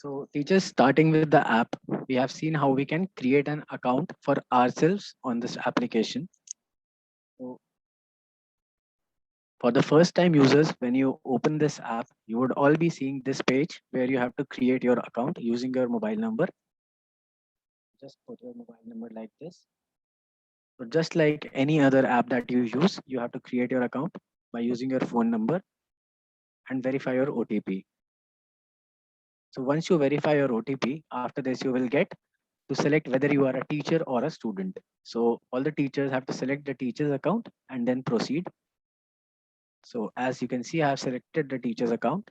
So teachers, starting with the app, we have seen how we can create an account for ourselves on this application. So for the first time users, when you open this app, you would all be seeing this page where you have to create your account using your mobile number. Just put your mobile number like this. So just like any other app that you use, you have to create your account by using your phone number and verify your OTP. So once you verify your OTP, after this you will get to select whether you are a teacher or a student. So all the teachers have to select the teacher's account and then proceed. So as you can see, I have selected the teacher's account.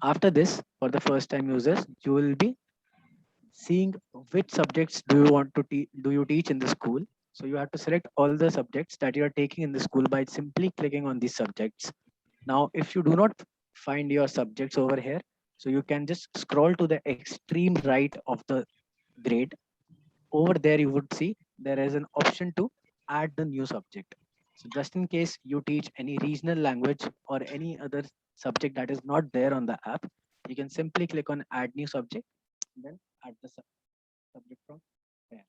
After this, for the first time users, you will be seeing which subjects do you want to do you teach in the school. So you have to select all the subjects that you are taking in the school by simply clicking on these subjects. Now, if you do not find your subjects over here, so you can just scroll to the extreme right of the grade. Over there, you would see there is an option to add the new subject. So just in case you teach any regional language or any other subject that is not there on the app, you can simply click on add new subject, then add the subject from there.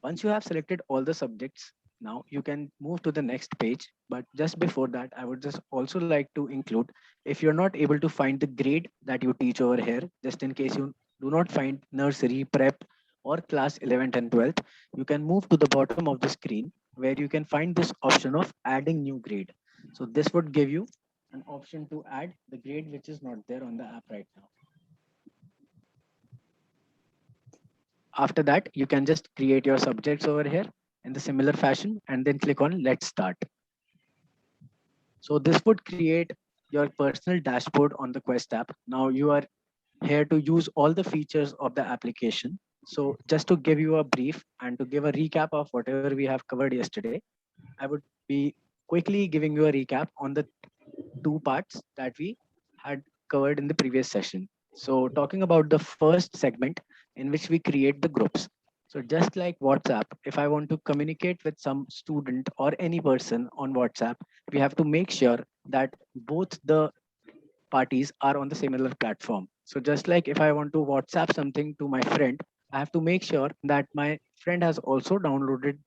Once you have selected all the subjects, now you can move to the next page. But just before that, I would just also like to include, if you're not able to find the grade that you teach over here, just in case you do not find nursery, prep, or class 11th and 12th, you can move to the bottom of the screen where you can find this option of adding new grade. So this would give you an option to add the grade which is not there on the app right now. After that, you can just create your subjects over here in the similar fashion and then click on let's start. So this would create your personal dashboard on the Quest app. Now you are here to use all the features of the application. So just to give you a brief and to give a recap of whatever we have covered yesterday, I would be quickly giving you a recap on the two parts that we had covered in the previous session. So talking about the first segment in which we create the groups. So just like WhatsApp, if I want to communicate with some student or any person on WhatsApp, we have to make sure that both the parties are on the similar platform. So just like if I want to WhatsApp something to my friend, I have to make sure that my friend has also downloaded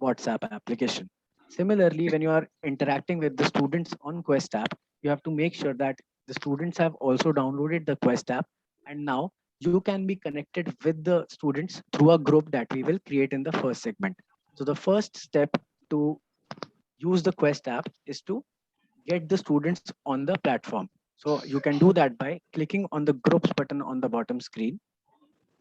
WhatsApp application. Similarly, when you are interacting with the students on Quest app, you have to make sure that the students have also downloaded the Quest app, and now you can be connected with the students through a group that we will create in the first segment. So the first step to use the Quest app is to get the students on the platform. So you can do that by clicking on the groups button on the bottom screen.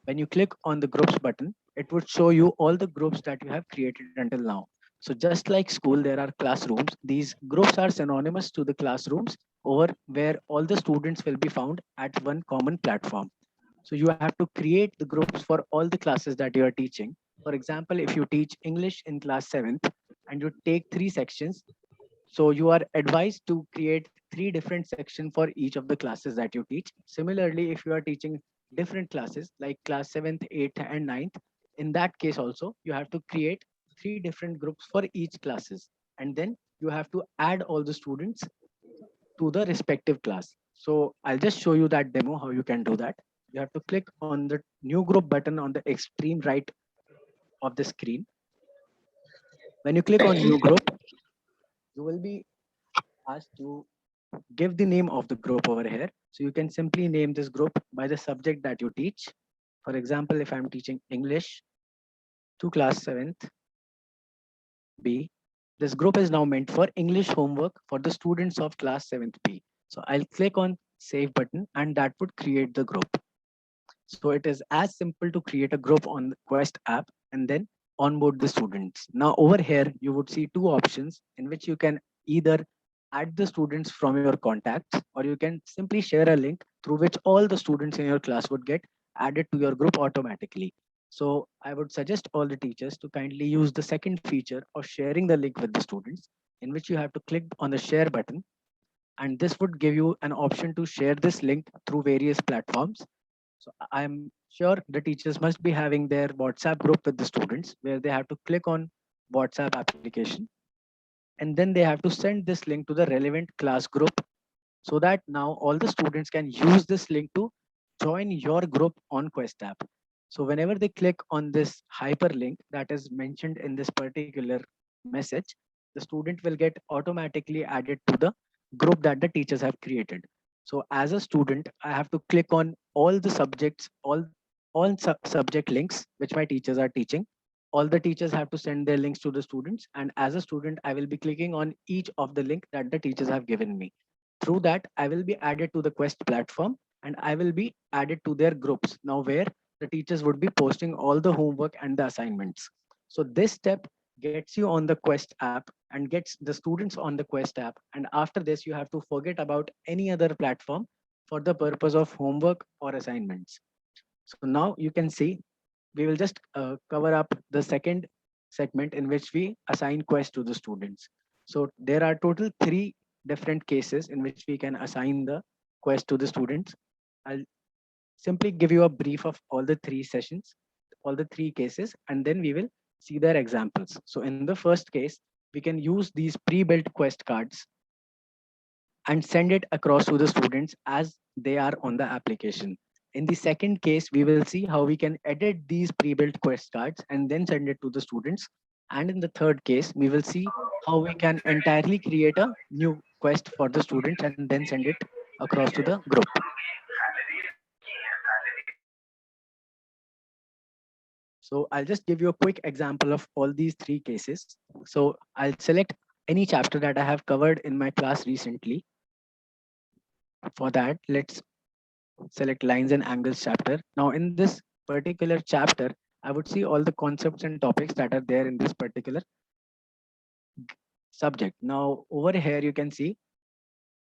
When you click on the groups button, it would show you all the groups that you have created until now. So just like school, there are classrooms. These groups are synonymous to the classrooms over where all the students will be found at one common platform. So you have to create the groups for all the classes that you are teaching. For example, if you teach English in class 7th and you take three sections, so you are advised to create three different sections for each of the classes that you teach. Similarly, if you are teaching different classes like class 7th, 8th, and 9th, in that case also, you have to create three different groups for each classes. And then you have to add all the students to the respective class. So I'll just show you that demo, how you can do that. You have to click on the new group button on the extreme right of the screen. When you click on new group, you will be asked to give the name of the group over here. So you can simply name this group by the subject that you teach. For example, if I'm teaching English to class 7th B, this group is now meant for English homework for the students of class 7th B. So I'll click on save button and that would create the group. So it is as simple to create a group on the Quest app and then onboard the students. Now over here, you would see two options in which you can either add the students from your contacts, or you can simply share a link through which all the students in your class would get added to your group automatically. So I would suggest all the teachers to kindly use the second feature of sharing the link with the students, in which you have to click on the share button, and this would give you an option to share this link through various platforms. So I'm sure the teachers must be having their WhatsApp group with the students where they have to click on WhatsApp application. and then they have to send this link to the relevant class group, so that now all the students can use this link to join your group on Quest app. So whenever they click on this hyperlink that is mentioned in this particular message, the student will get automatically added to the group that the teachers have created. So as a student, I have to click on all the subjects, all subject links which my teachers are teaching. All the teachers have to send their links to the students, and as a student, I will be clicking on each of the link that the teachers have given me. Through that, I will be added to the Quest platform, and I will be added to their groups now, where the teachers would be posting all the homework and the assignments. So this step gets you on the Quest app and gets the students on the Quest app. And after this, you have to forget about any other platform for the purpose of homework or assignments. So now you can see we will just cover up the second segment in which we assign Quest to the students. So there are total three different cases in which we can assign the Quest to the students. I'll simply give you a brief of all the three sessions, all the three cases, and then we will see their examples. So in the first case, we can use these pre-built Quest cards and send it across to the students as they are on the application. In the second case, we will see how we can edit these pre-built Quest cards and then send it to the students. And in the third case, we will see how we can entirely create a new Quest for the students and then send it across to the group. So I'll just give you a quick example of all these three cases. So I'll select any chapter that I have covered in my class recently. For that, let's select lines and angles chapter. Now in this particular chapter, I would see all the concepts and topics that are there in this particular subject. Now over here, you can see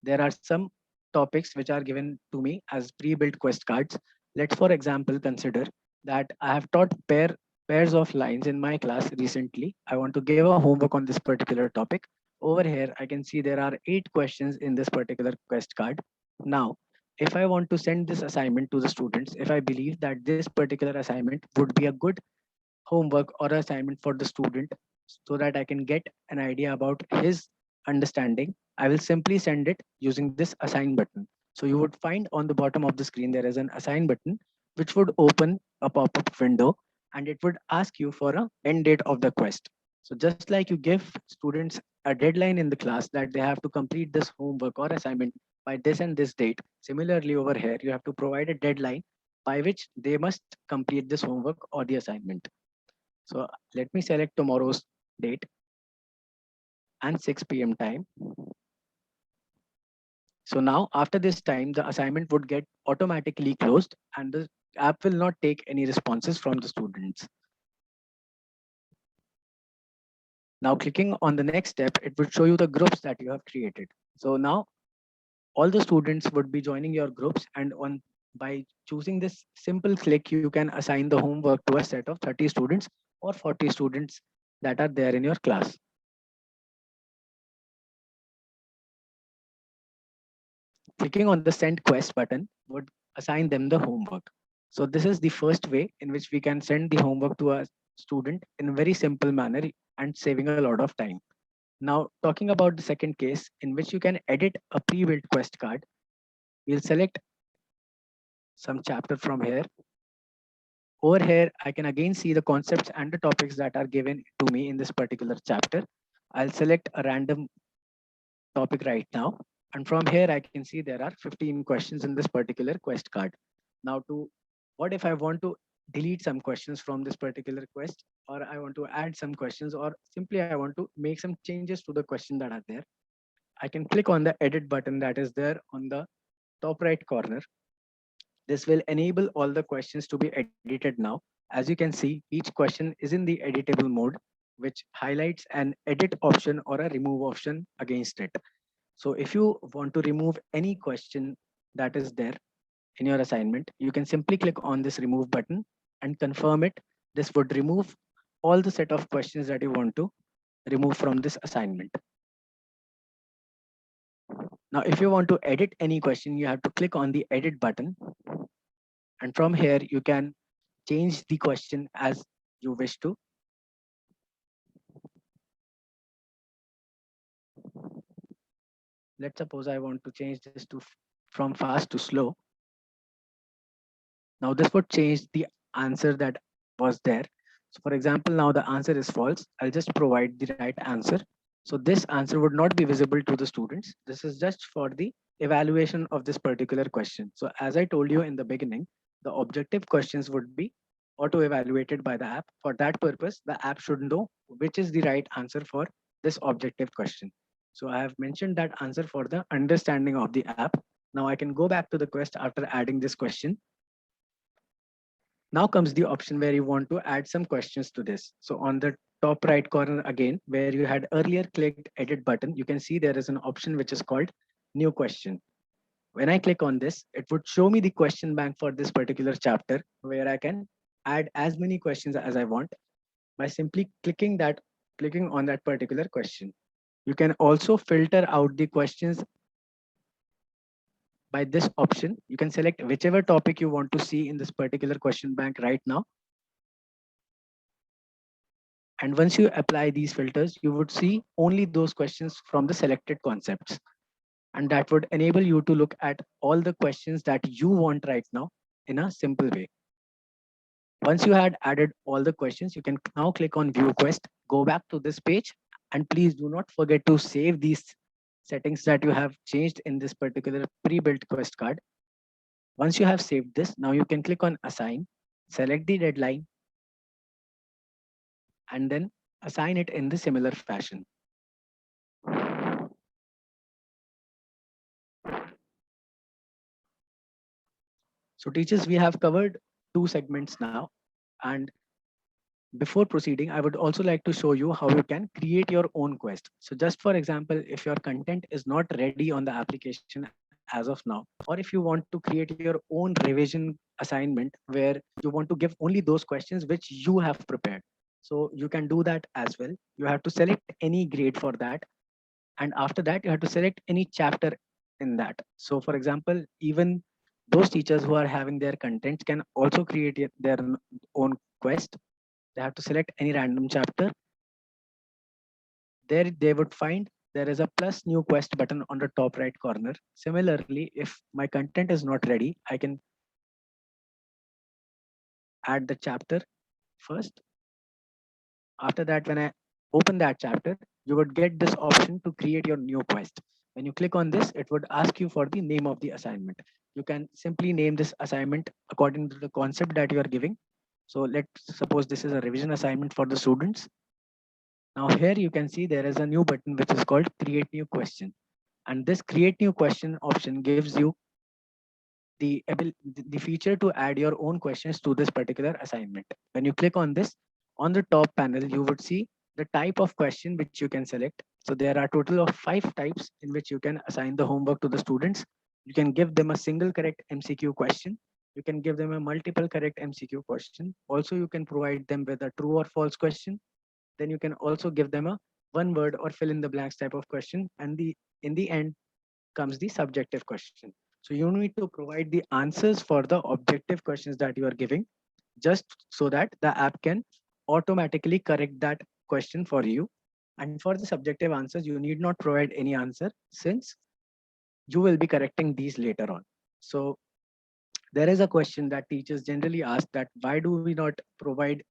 there are some topics which are given to me as pre-built Quest cards. Let's for example consider that I have taught pairs of lines in my class recently. I want to give a homework on this particular topic. Over here, I can see there are 8 questions in this particular Quest card. Now, if I want to send this assignment to the students, if I believe that this particular assignment would be a good homework or assignment for the student, so that I can get an idea about his understanding, I will simply send it using this assign button. So you would find on the bottom of the screen there is an assign button which would open a pop-up window, and it would ask you for a end date of the quest. So just like you give students a deadline in the class that they have to complete this homework or assignment by this and this date, similarly over here you have to provide a deadline by which they must complete this homework or the assignment. So let me select tomorrow's date and 6 p.m. time. So now after this time, the assignment would get automatically closed and the app will not take any responses from the students. Now clicking on the next step, it would show you the groups that you have created. So now all the students would be joining your groups, and on by choosing this simple click, you can assign the homework to a set of 30 students or 40 students that are there in your class. Clicking on the send quest button would assign them the homework. So this is the first way in which we can send the homework to a student in a very simple manner and saving a lot of time. Now talking about the second case in which you can edit a pre-built quest card, we'll select some chapter from here. Over here, I can again see the concepts and the topics that are given to me in this particular chapter. I'll select a random topic right now. And from here, I can see there are 15 questions in this particular quest card. Now, to what if I want to delete some questions from this particular quest, or I want to add some questions, or simply I want to make some changes to the question that are there? I can click on the edit button that is there on the top right corner. This will enable all the questions to be edited now. As you can see, each question is in the editable mode, which highlights an edit option or a remove option against it. So if you want to remove any question that is there in your assignment, you can simply click on this remove button and confirm it. This would remove all the set of questions that you want to remove from this assignment. Now, if you want to edit any question, you have to click on the edit button. And from here, you can change the question as you wish to. let's suppose I want to change this to from fast to slow. Now this would change the answer that was there. So for example, now the answer is false. I'll just provide the right answer. So this answer would not be visible to the students. This is just for the evaluation of this particular question. So as I told you in the beginning, the objective questions would be auto evaluated by the app. For that purpose, the app should know which is the right answer for this objective question. So I have mentioned that answer for the understanding of the app. Now I can go back to the quest after adding this question. Now comes the option where you want to add some questions to this. So on the top right corner again, where you had earlier clicked edit button, you can see there is an option which is called new question. When I click on this, it would show me the question bank for this particular chapter where I can add as many questions as I want by simply clicking on that particular question. You can also filter out the questions by this option. You can select whichever topic you want to see in this particular question bank right now. And once you apply these filters, you would see only those questions from the selected concepts. And that would enable you to look at all the questions that you want right now in a simple way. Once you had added all the questions, you can now click on view quest, go back to this page, and please do not forget to save these settings that you have changed in this particular pre-built quest card. Once you have saved this, now you can click on assign, select the deadline, and then assign it in the similar fashion. So teachers, we have covered two segments now. And before proceeding, I would also like to show you how you can create your own quest. So just for example, if your content is not ready on the application as of now, or if you want to create your own revision assignment where you want to give only those questions which you have prepared. So you can do that as well. You have to select any grade for that. And after that, you have to select any chapter in that. So for example, even those teachers who are having their content can also create their own quest. They have to select any random chapter. There they would find there is a plus new quest button on the top right corner. Similarly, if my content is not ready, I can add the chapter first. After that, when I open that chapter, you would get this option to create your new quest. When you click on this, it would ask you for the name of the assignment. You can simply name this assignment according to the concept that you are giving. So let's suppose this is a revision assignment for the students. Now here you can see there is a new button which is called create new question. And this create new question option gives you the feature to add your own questions to this particular assignment. When you click on this, on the top panel, you would see the type of question which you can select. So there are a total of 5 types in which you can assign the homework to the students. You can give them a single correct MCQ question. You can give them a multiple correct MCQ question. Also, you can provide them with a true or false question. Then you can also give them a one word or fill in the blanks type of question. And in the end comes the subjective question. So you need to provide the answers for the objective questions that you are giving, just so that the app can automatically correct that question for you. And for the subjective answers, you need not provide any answer since you will be correcting these later on. So there is a question that teachers generally ask, that why do we not provide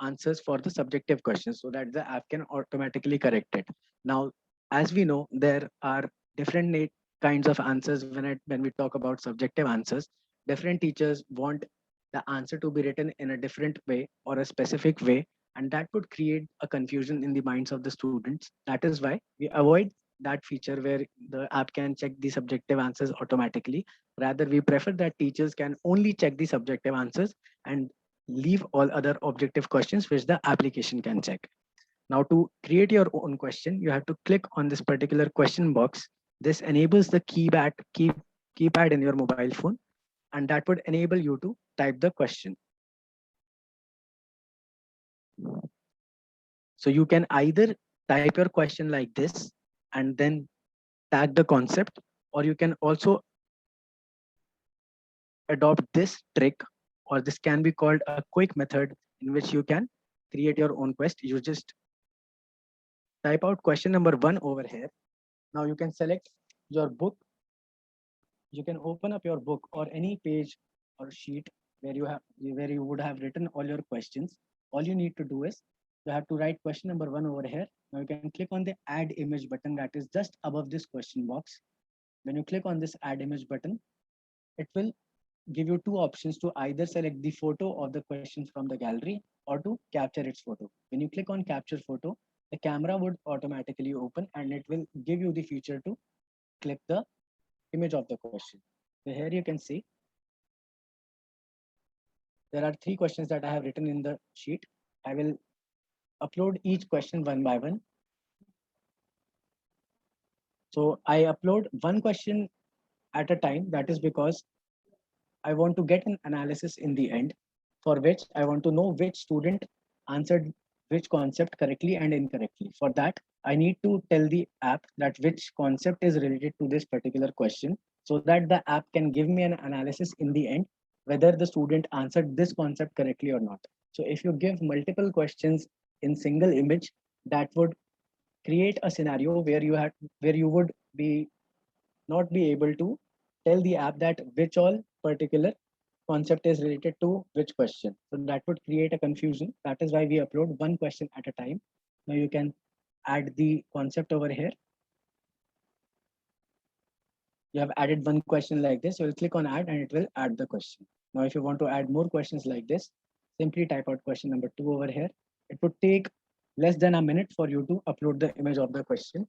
answers for the subjective questions so that the app can automatically correct it. Now, as we know, there are different kinds of answers when we talk about subjective answers. Different teachers want the answer to be written in a different way or a specific way, and that would create a confusion in the minds of the students. That is why we avoid that feature where the app can check the subjective answers automatically. Rather, we prefer that teachers can only check the subjective answers and leave all other objective questions which the application can check. Now to create your own question, you have to click on this particular question box. This enables the keypad in your mobile phone, and that would enable you to type the question. So you can either type your question like this and then tag the concept, or you can also adopt this trick, or this can be called a quick method in which you can create your own quest. You just type out question number 1 over here. Now you can select your book, you can open up your book or any page or sheet where you would have written all your questions. All you need to do is you have to write question number 1 over here. Now you can click on the add image button that is just above this question box. When you click on this add image button, it will give you two options to either select the photo of the question from the gallery or to capture its photo. When you click on capture photo, the camera would automatically open and it will give you the feature to click the image of the question. So here you can see there are three questions that I have written in the sheet. I will upload each question one by one. So I upload one question at a time. That is because I want to get an analysis in the end, for which I want to know which student answered which concept correctly and incorrectly. For that, I need to tell the app that which concept is related to this particular question so that the app can give me an analysis in the end whether the student answered this concept correctly or not. So if you give multiple questions in single image, that would create a scenario where you would be not be able to tell the app that which all particular concept is related to which question. So that would create a confusion. That is why we upload one question at a time. Now you can add the concept over here. You have added one question like this. You will click on add and it will add the question. Now, if you want to add more questions like this, simply type out question number 2 over here. It would take less than a minute for you to upload the image of the question.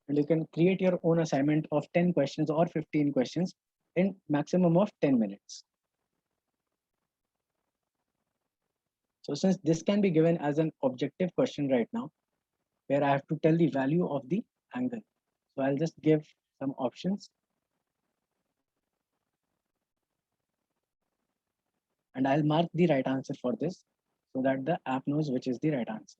And you can create your own assignment of 10 questions or 15 questions in maximum of 10 minutes. So since this can be given as an objective question right now, where I have to tell the value of the angle. So I'll just give some options and I'll mark the right answer for this so that the app knows which is the right answer.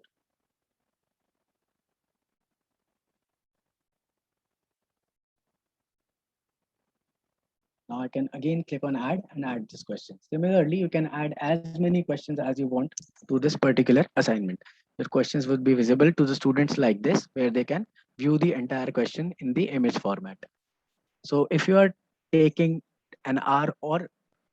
Now I can again click on add and add this question. Similarly, you can add as many questions as you want to this particular assignment. Your questions would be visible to the students like this, where they can view the entire question in the image format. So if you are taking an hour or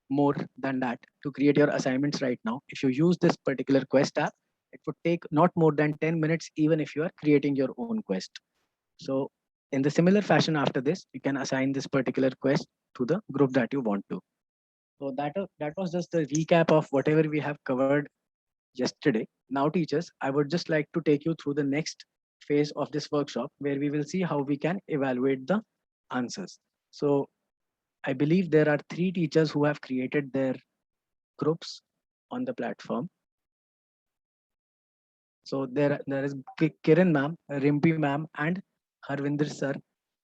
more than that to create your assignments right now, if you use this particular quest app, it would take not more than 10 minutes, even if you are creating your own quest. So in the similar fashion after this, you can assign this particular quest to the group that you want to. So that was just the recap of whatever we have covered yesterday. Now teachers, I would just like to take you through the next phase of this workshop where we will see how we can evaluate the answers. So I believe there are 3 teachers who have created their groups on the platform. So there is Kiran ma'am, Rimpi ma'am, and Harvinder sir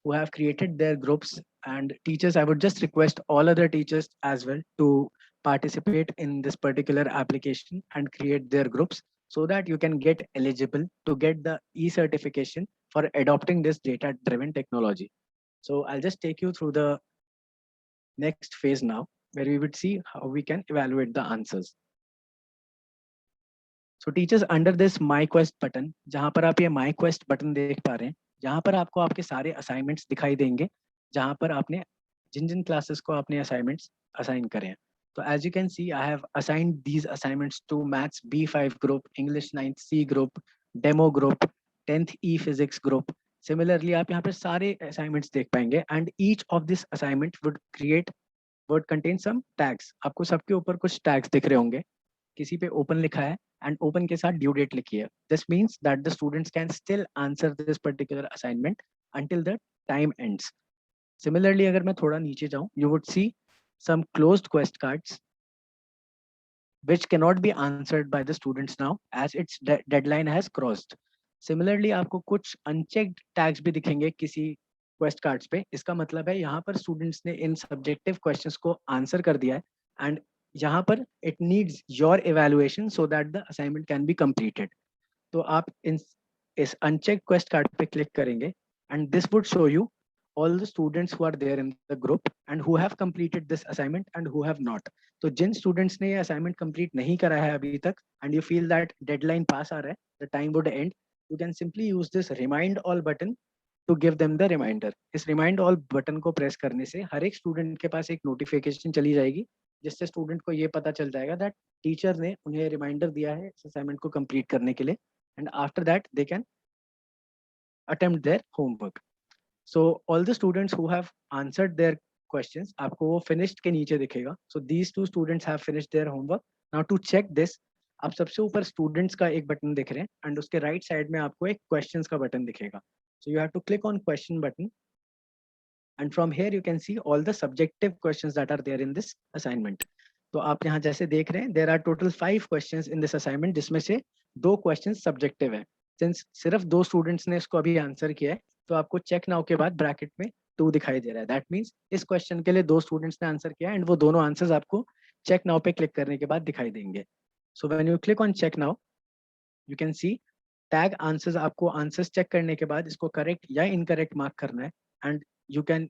who have created their groups. And teachers, I would just request all other teachers as well to participate in this particular application and create their groups so that you can get eligible to get the e-certification for adopting this data-driven technology. So I'll just take you through the next phase now, where we would see how we can evaluate the answers. So teachers, under this My Quest button, जहाँ पर आप ये My Quest button देख पा रहे हैं, यहाँ पर आपको आपके सारे assignments दिखाई देंगे, जहाँ पर आपने जिन classes को आपने assignments assign करे हैं. So as you can see, I have assigned these assignments to Maths B5 group, English 9th C group, Demo group, 10th E Physics group. Similarly, आप यहाँ पर सारे assignments देख पाएंगे and each of this assignment would contain some tags. आपको सबके ऊपर कुछ tags दिख रहे होंगे. किसी पे open लिखा है and open के साथ due date लिखी है. This means that the students can still answer this particular assignment until the time ends. Similarly, अगर मैं थोड़ा नीचे जाऊं, you would see some closed quest cards which cannot be answered by the students now as its deadline has crossed. Similarly, आपको कुछ unchecked tags भी दिखेंगे किसी quest cards पे. इसका मतलब है यहाँ पर students ने इन subjective questions को answer कर दिया है and यहाँ पर it needs your evaluation so that the assignment can be completed. तो आप इस unchecked quest card पे click करेंगे and this would show you all the students who are there in the group and who have completed this assignment and who have not. तो जिन students ने ये assignment complete नहीं करा है अभी तक and you feel that deadline पास आ रहा है, the time would end, you can simply use this remind all button to give them the reminder. इस remind all button को press करने से हर एक student के पास एक notification चली जाएगी, जिससे student को ये पता चल जाएगा that teacher ने उन्हें reminder दिया है इस assignment को complete करने के लिए, and after that they can attempt their homework. So all the students who have answered their questions, आपको वो finished के नीचे दिखेगा. So these two students have finished their homework. Now to check this, आप सबसे ऊपर students का एक button दिख रहे हैं and उसके right side में आपको एक questions का button दिखेगा. So you have to click on question button, and from here you can see all the subjective questions that are there in this assignment. तो आप यहाँ जैसे देख रहे हैं, there are total 5 questions in this assignment, जिसमें से 2 questions subjective है. Since सिर्फ 2 students ने इसको अभी आंसर किया है, तो आपको check now के बाद ब्रैकेट में 2 दिखाई दे रहा है. That means इस क्वेश्चन के लिए 2 स्टूडेंट्स ने आंसर किया एंड वो दोनों आंसर्स आपको check now पे क्लिक करने के बाद दिखाई देंगे. So when you click on check now, you can see tag answers. आपको आंसर्स चेक करने के बाद इसको करेक्ट या इनकरेक्ट मार्क करना है and you can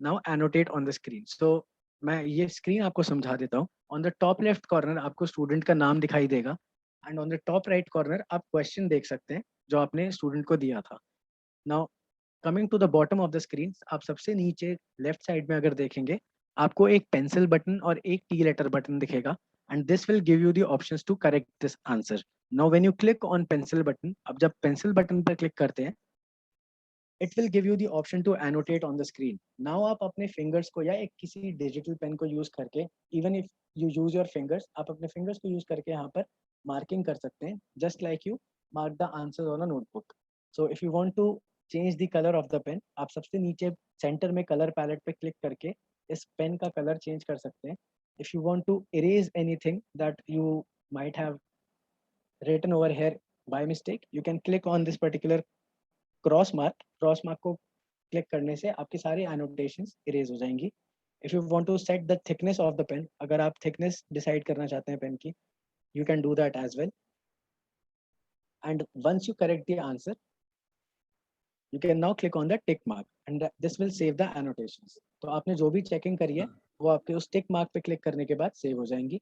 now annotate on the screen. So मैं ये स्क्रीन आपको समझा देता हूँ. On the top left corner आपको स्टूडेंट का नाम दिखाई देगा and on the top right corner आप क्वेश्चन देख सकते हैं जो आपने स्टूडेंट को दिया था. Now coming to the bottom of the screen, आप सबसे नीचे लेफ्ट साइड में अगर देखेंगे, आपको एक पेंसिल बटन और एक टी लेटर बटन दिखेगा and this will give you the options to correct this answer. Now when you click on pencil button, अब जब पेंसिल बटन पर क्लिक करते हैं, it will give you the option to annotate on the screen. Now आप अपने fingers को या एक किसी डिजिटल पेन को यूज करके, even if you use your fingers, आप अपने फिंगर्स को यूज करके यहाँ पर मार्किंग कर सकते हैं, just like you mark the answer on a notebook. So if you want to change the colour of the pen, आप सबसे नीचे सेंटर में कलर पैलेट पे क्लिक करके इस पेन का कलर चेंज कर सकते हैं. If you want to erase anything that you might have written over here by mistake, you can click on this particular cross mark को क्लिक करने से आपकी सारी एनोटेशंस इरेज हो जाएंगी. If you want to set the thickness of the pen, अगर आप thickness decide करना चाहते हैं पेन की, you can do that as well. And once you correct the answer, you can now click on the tick mark and this will save the annotations. तो आपने जो भी चेकिंग करी है वो आपके उस tick mark पे क्लिक करने के बाद सेव हो जाएंगी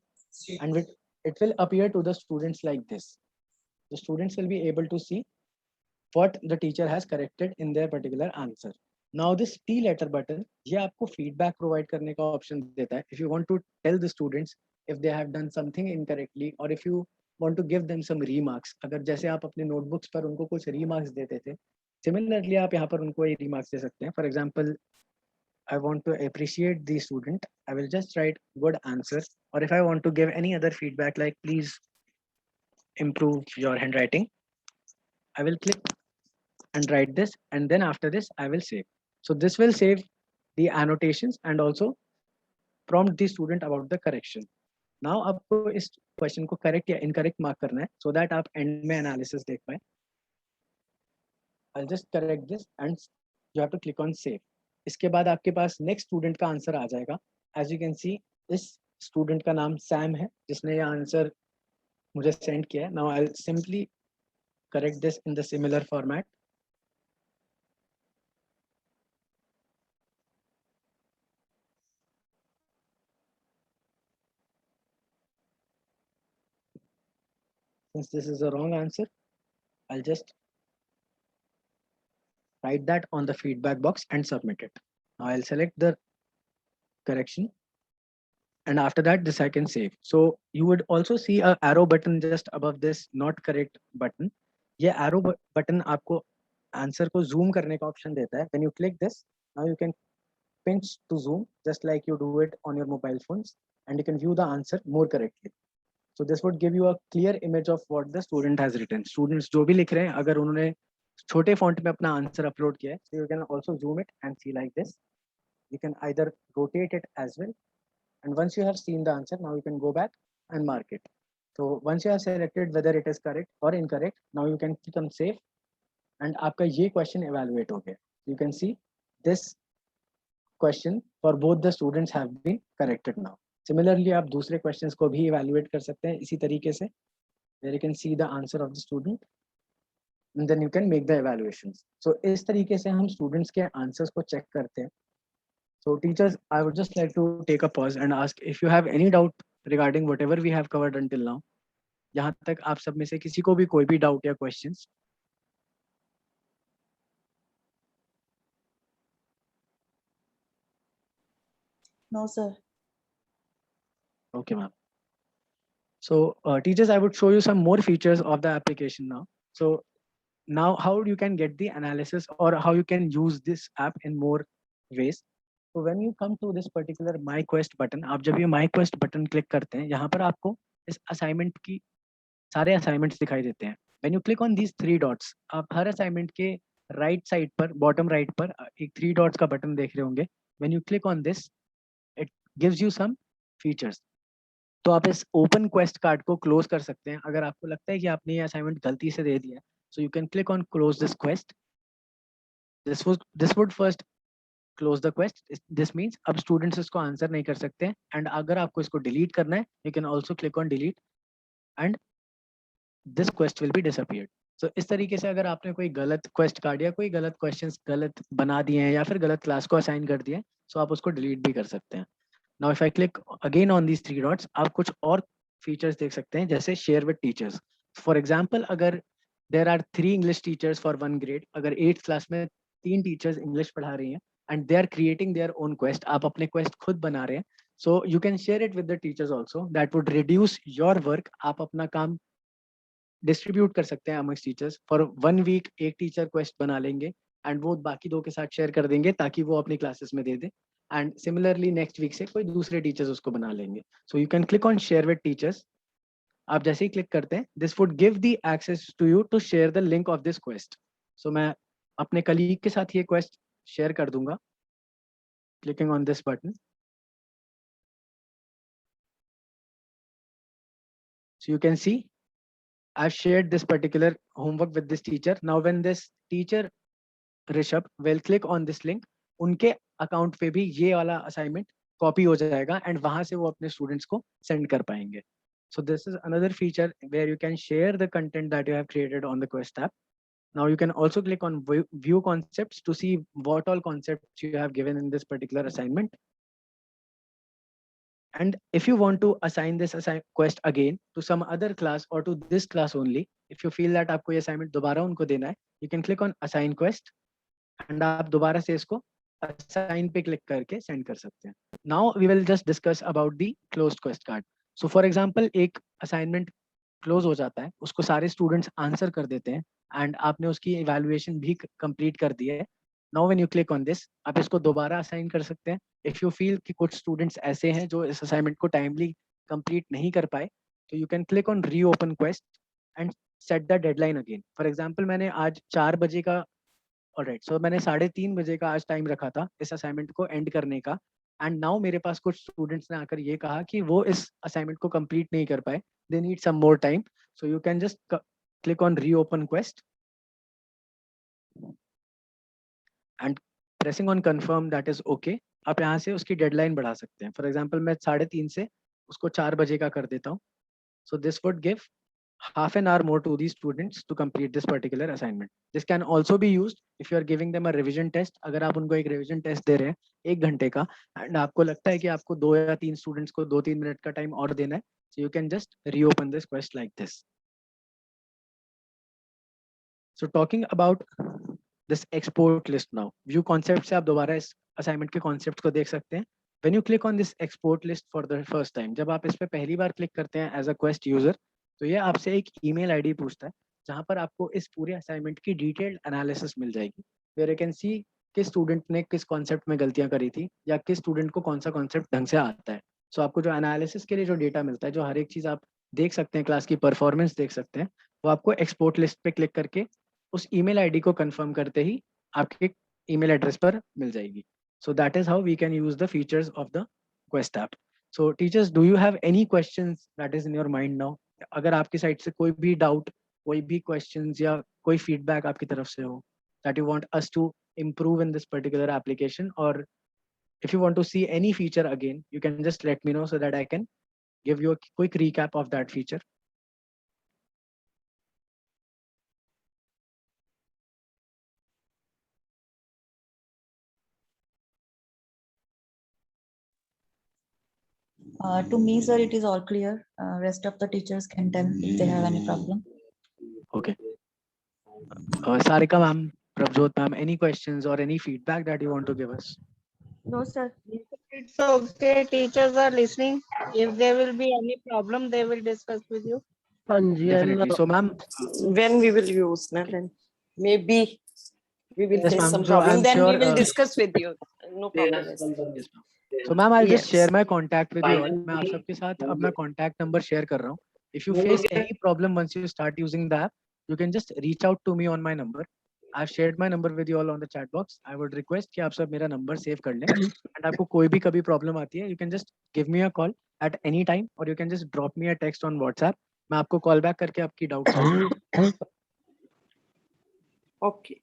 and it will appear to the students like this. The students will be able to see what the teacher has corrected in their particular answer. Now this T letter button, ये आपको feedback provide करने का option देता है. If you want to tell the students if they have done something incorrectly or if you want to give them some remarks, अगर जैसे आप अपने notebooks पर उनको कुछ remarks देते थे, similarly आप यहाँ पर उनको ये remarks दे सकते हैं. For example, I want to appreciate the student, I will just write good answer, or if I want to give any other feedback like please improve your handwriting, I will click and write this, and then after this I will save. So this will save the annotations and also prompt the student about the correction. Now आपको इस question को correct या incorrect mark करना है so that आप and में analysis देख पाए. I'll just correct this and you have to click on save. इसके बाद आपके पास नेक्स्ट स्टूडेंट का आंसर आ जाएगा. एज यू कैन सी इस स्टूडेंट का नाम सैम है जिसने ये आंसर मुझे सेंड किया है. Now I will simply correct this in the similar format. Since this is a wrong answer, I'll just write that on the feedback box and submit it. Now I'll select the correction and after that this I can save. So you would also see a arrow button just above this not correct button. ये arrow button आपको answer को zoom करने का option देता है. When you click this, now you can pinch to zoom just like you do it on your mobile phones and you can view the answer more correctly. So this would give you a clear image of what the student has written. Students जो भी लिख रहे हैं, अगर उन्होंने छोटे font में अपना आंसर अपलोड किया है, so you can also zoom it and see like this. You can either rotate it as well, and once you have seen the answer, now you can go back and mark it. So once you have selected whether it is correct or incorrect, now you can click on save, and आपका ये question evaluate हो गया. You can see this question for both the students have been corrected now. Similarly, आप दूसरे questions को भी evaluate कर सकते हैं इसी तरीके से, where you can see the answer of the student, and then you can make the evaluations. So इस तरीके से हम students के answers को check करते हैं. So teachers, I would just like to take a pause and ask if you have any doubt regarding whatever we have covered until now. यहाँ तक आप सब में से किसी को भी कोई भी doubt या questions? No, sir. Okay, ma'am. So teachers, I would show you some more features of the application now. So now how you can get the analysis or how you can use this app in more ways. So when you come to this particular My Quest button, आप जब ये My Quest button click करते हैं, यहाँ पर आपको इस assignment की सारे assignments दिखाई देते हैं. When you click on these three dots, आप हर assignment के right side पर, bottom right पर एक three dots का button देख रहे होंगे. When you click on this, it gives you some features. तो आप इस ओपन क्वेस्ट कार्ड को क्लोज कर सकते हैं अगर आपको लगता है कि आपने ये असाइनमेंट गलती से दे दिया है. सो you can click on close this quest. This would first close the quest. This means अब स्टूडेंट्स इसको आंसर नहीं कर सकते हैं. एंड अगर आपको इसको डिलीट करना है, you can also click on delete and this quest will be disappeared. So इस तरीके से अगर आपने कोई गलत क्वेस्ट कार्ड या कोई गलत क्वेश्चंस गलत बना दिए हैं या फिर गलत क्लास को असाइन कर दिए हैं, सो आप उसको डिलीट भी कर सकते हैं. Now if I click again on these three dots, आप कुछ और features देख सकते हैं जैसे share with teachers. For example, अगर there are 3 English teachers for 1 grade, अगर 8th class में 3 teachers English पढ़ा रही हैं and they are creating their own quest, आप अपने quest खुद बना रहे हैं, so you can share it with the teachers also. That would reduce your work. आप अपना काम डिस्ट्रीब्यूट कर सकते हैं amongst टीचर्स. फॉर 1 वीक एक टीचर क्वेस्ट बना लेंगे एंड वो बाकी 2 के साथ शेयर कर देंगे ताकि वो अपनी क्लासेस में दे दे. एंड सिमिलरली नेक्स्ट वीक से कोई दूसरे टीचर्स उसको बना लेंगे. So you can click on share with teachers. आप जैसे ही क्लिक करते हैं, this would give the access to you to share the link of this quest. So मैं अपने कलीग के साथ ये क्वेस्ट शेयर कर दूंगा clicking on this button. So you can see I've shared this particular homework with this teacher. Now when this teacher Rishabh will click on this link, उनके account पे भी ये वाला असाइनमेंट कॉपी हो जाएगा and वहां से वो अपने स्टूडेंट्स को सेंड कर पाएंगे. So this is another feature where you can share the content that you have created on the Quest app. Now you can also click on view concepts to see what all concepts you have given in this particular assignment. And if you want to assign this quest again to some other class or to this class only, if you feel that आपको ये assignment दोबारा उनको देना है, you can click on assign quest and आप दोबारा से इसको assign पे click करके send कर सकते हैं. Now we will just discuss about the closed quest card. So for example, एक assignment close हो जाता है, उसको सारे students answer कर देते हैं and आपने उसकी evaluation भी complete कर दी है. Now when you click on this, आप इसको दोबारा assign कर सकते हैं. If you feel कि कुछ students ऐसे हैं जो इस assignment को timely complete नहीं कर पाए, तो you can click on reopen quest and set the deadline again. For example, मैंने आज 4 बजे का ऑलराइट, सो मैंने 3:30 बजे का आज टाइम रखा था इस असाइनमेंट को एंड करने का. एंड नाउ मेरे पास कुछ स्टूडेंट्स ने आकर ये कहा कि वो इस असाइनमेंट को कंप्लीट नहीं कर पाए, they need some more time. So you can just click on reopen quest and pressing on confirm that is okay. आप यहाँ से उसकी डेडलाइन बढ़ा सकते हैं. फॉर एग्जाम्पल मैं 3:30 से उसको 4 बजे का कर देता हूँ. So this would give half an hour more to these students to complete this particular assignment. This can also be used if you are giving them a revision test. अगर आप उनको एक revision test दे रहे हैं 1 घंटे का and आपको लगता है कि आपको 2 या 3 students को 2-3 मिनट का टाइम और देना है, so you can just reopen this quest like this. So talking about this export list now, view concept से आप दोबारा इस assignment के concepts को देख सकते हैं. When you click on this export list for the first time, जब आप इस पे पहली बार क्लिक करते हैं as a quest user, तो ये आपसे एक ईमेल आईडी पूछता है जहां पर आपको इस पूरे असाइनमेंट की डिटेल्ड एनालिसिस मिल जाएगी. वेयर यू कैन सी किस स्टूडेंट ने किस कॉन्सेप्ट में गलतियां करी थी या किस स्टूडेंट को कौन सा कॉन्सेप्ट ढंग से आता है. सो आपको जो एनालिसिस के लिए जो डेटा मिलता है, जो हर एक चीज आप देख सकते हैं, क्लास की परफॉर्मेंस देख सकते हैं, वो आपको एक्सपोर्ट लिस्ट पे क्लिक करके उस ईमेल आईडी को कंफर्म करते ही आपके ईमेल एड्रेस पर मिल जाएगी. So that is how we can use the features of the quest app. So teachers, do you have any questions that is in your mind now? अगर आपकी side से कोई भी डाउट, कोई भी क्वेश्चंस या कोई फीडबैक आपकी तरफ से हो that you want us to improve in this particular application, or if you want to see any feature again, you can just let me know so that I can give you a quick recap of that feature. To me, sir, it is all clear. Rest of the teachers can tell if they have any problem. Okay. Sarika ma'am, Prabjot ma'am, any questions or any feedback that you want to give us? No, sir. It's okay. Teachers are listening. If there will be any problem, they will discuss with you. Hanji, Definitely. So, ma'am, When we will use, na, then maybe we will yes, face ma'am. some So, problem. I'm Then we sure. will discuss with you. No problem. Yes, ma'am. So, ma'am, I'll just share Yes. my contact with you all. मैं आप सबके साथ अपना contact number share कर रहा हूँ. If you face any problem once you start using the app, you can just reach out to me on my number. I've shared my number with you all on the chat box. I would request कि आप सब मेरा number save कर लें. And आपको कोई भी कभी problem आती है, you can just give me a call at any time, or you can just drop me a text on WhatsApp. मैं आपको call back करके आपकी doubt solve करूँगा. Okay.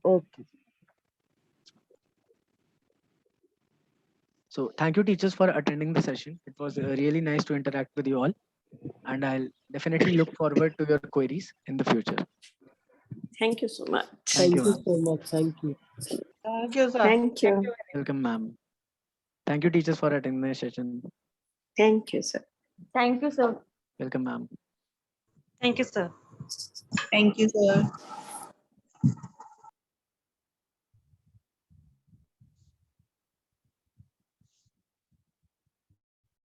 Okay. So thank you teachers for attending the session. It was really nice to interact with you all, and I'll definitely look forward to your queries in the future. Thank you so much. Thank you, Thank you ma'am. so much. Thank you. Thank you, sir. Thank you. Welcome, ma'am. Thank you teachers for attending the session. Thank you, sir. Thank you, sir. Welcome, ma'am. Thank you, sir. Thank you, sir.